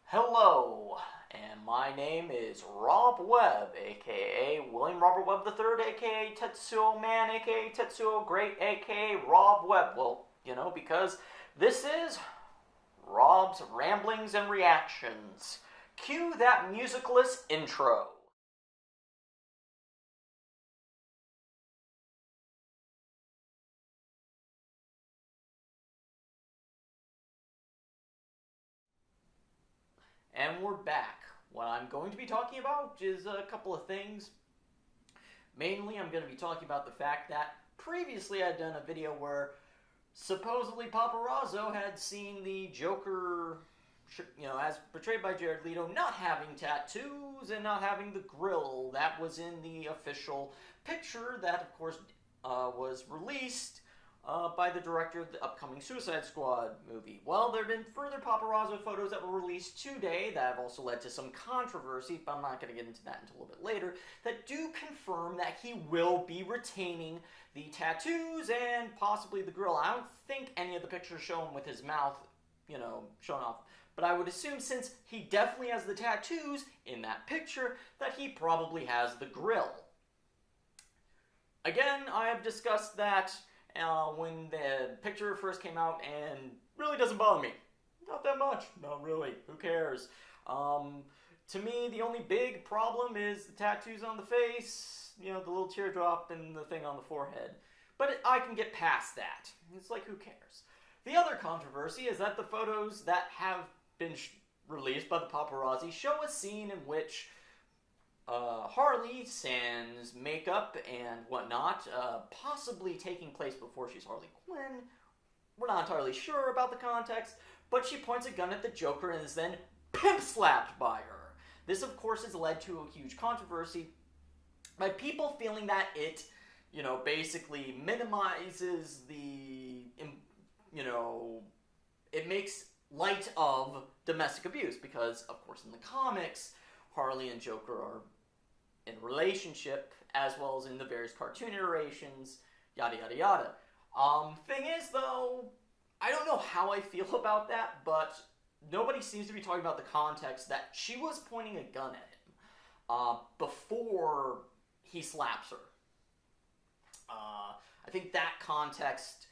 Hello, and my name is Rob Webb, aka William Robert Webb III, aka Tetsuo Man, aka Tetsuo Great, aka Rob Webb. Well, because this is Rob's Ramblings and Reactions. Cue that musicless intro. And we're back. What I'm going to be talking about is a couple of things. Mainly, I'm going to be talking about the fact that previously I'd done a video where supposedly Paparazzo had seen the Joker, as portrayed by Jared Leto, not having tattoos and not having the grill. That was in the official picture that, of course, was released by the director of the upcoming Suicide Squad movie. Well, there have been further paparazzo photos that were released today that have also led to some controversy, but I'm not going to get into that until a little bit later, that do confirm that he will be retaining the tattoos and possibly the grill. I don't think any of the pictures show him with his mouth, shown off. But I would assume since he definitely has the tattoos in that picture, that he probably has the grill. Again, I have discussed that when the picture first came out, and really doesn't bother me. Not that much. Not really. Who cares? To me, the only big problem is the tattoos on the face, the little teardrop and the thing on the forehead. But I can get past that. It's like, who cares? The other controversy is that the photos that have been released by the paparazzi show a scene in which Harley, sans makeup and whatnot, possibly taking place before she's Harley Quinn. We're not entirely sure about the context, but she points a gun at the Joker and is then pimp slapped by her. This, of course, has led to a huge controversy by people feeling that it, basically minimizes the, it makes light of domestic abuse because, of course, in the comics, Harley and Joker are in a relationship, as well as in the various cartoon iterations, yada yada yada. Thing is, though, I don't know how I feel about that, but nobody seems to be talking about the context that she was pointing a gun at him before he slaps her. I think that context,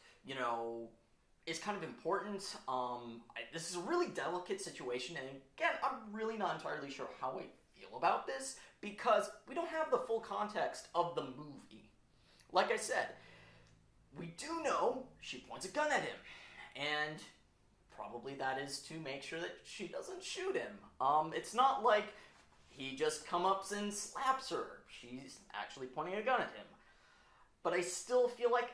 is kind of important. This is a really delicate situation, and again, I'm really not entirely sure how I feel about this because we don't have the full context of the movie. Like I said, we do know she points a gun at him, and probably that is to make sure that she doesn't shoot him. It's not like he just come up and slaps her. She's actually pointing a gun at him. But I still feel like,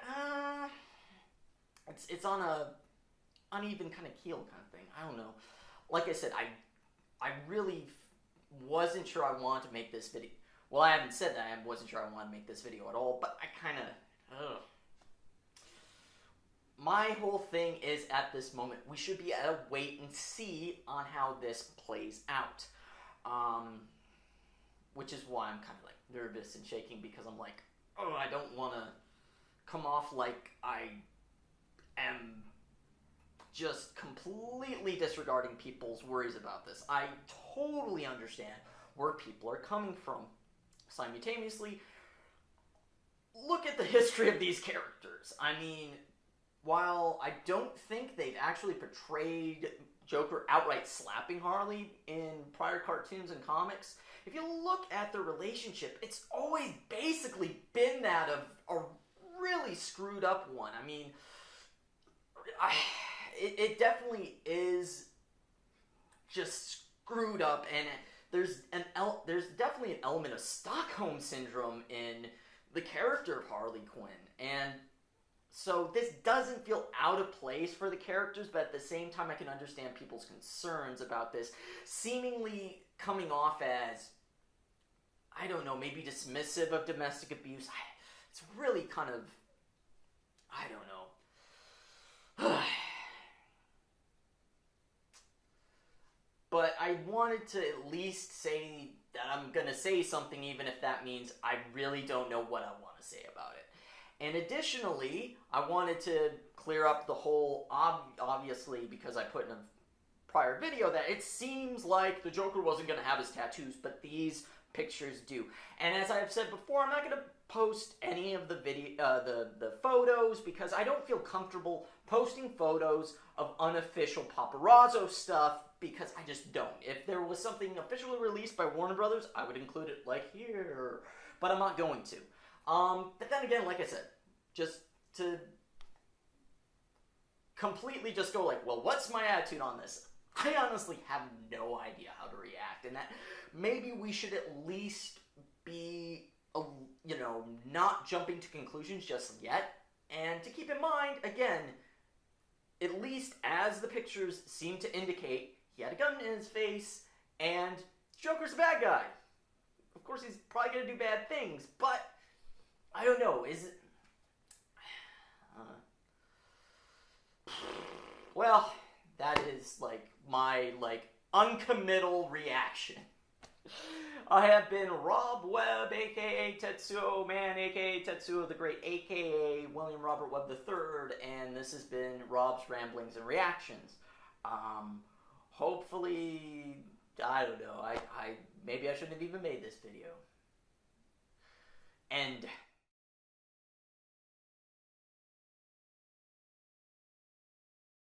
it's on a uneven kind of keel kind of thing. I don't know. Like I said, I really wasn't sure I wanted to make this video. Well, I haven't said that I wasn't sure I wanted to make this video at all, but I kind of, my whole thing is at this moment, we should be at a wait and see on how this plays out. Which is why I'm kind of like nervous and shaking because I'm like, I don't want to come off like I am just completely disregarding people's worries about this. I totally understand where people are coming from. Simultaneously, look at the history of these characters. I mean, while I don't think they've actually portrayed Joker outright slapping Harley in prior cartoons and comics, if you look at their relationship, it's always basically been that of a really screwed up one. I mean, it definitely is just screwed up, and there's definitely an element of Stockholm Syndrome in the character of Harley Quinn, and so this doesn't feel out of place for the characters, but at the same time I can understand people's concerns about this seemingly coming off as, I don't know, maybe dismissive of domestic abuse. It's really kind of, I don't know. But I wanted to at least say that I'm going to say something, even if that means I really don't know what I want to say about it. And additionally, I wanted to clear up the whole, obviously, because I put in a prior video that it seems like the Joker wasn't going to have his tattoos, but these pictures do. And as I have said before, I'm not going to post any of the the photos because I don't feel comfortable posting photos of unofficial paparazzo stuff because I just don't. If there was something officially released by Warner Brothers, I would include it like here, but I'm not going to. But then again, like I said, just to completely just go like, well, what's my attitude on this? I honestly have no idea how to react, and that maybe we should at least be, you know, not jumping to conclusions just yet, and to keep in mind, again, at least as the pictures seem to indicate, he had a gun in his face, and Joker's a bad guy. Of course, he's probably going to do bad things, but I don't know, is it... well, that is, like, my, like, uncommittal reaction. I have been Rob Webb, a.k.a. Tetsuo Man, a.k.a. Tetsuo the Great, a.k.a. William Robert Webb III, and this has been Rob's Ramblings and Reactions. Hopefully, I don't know, maybe I shouldn't have even made this video. End.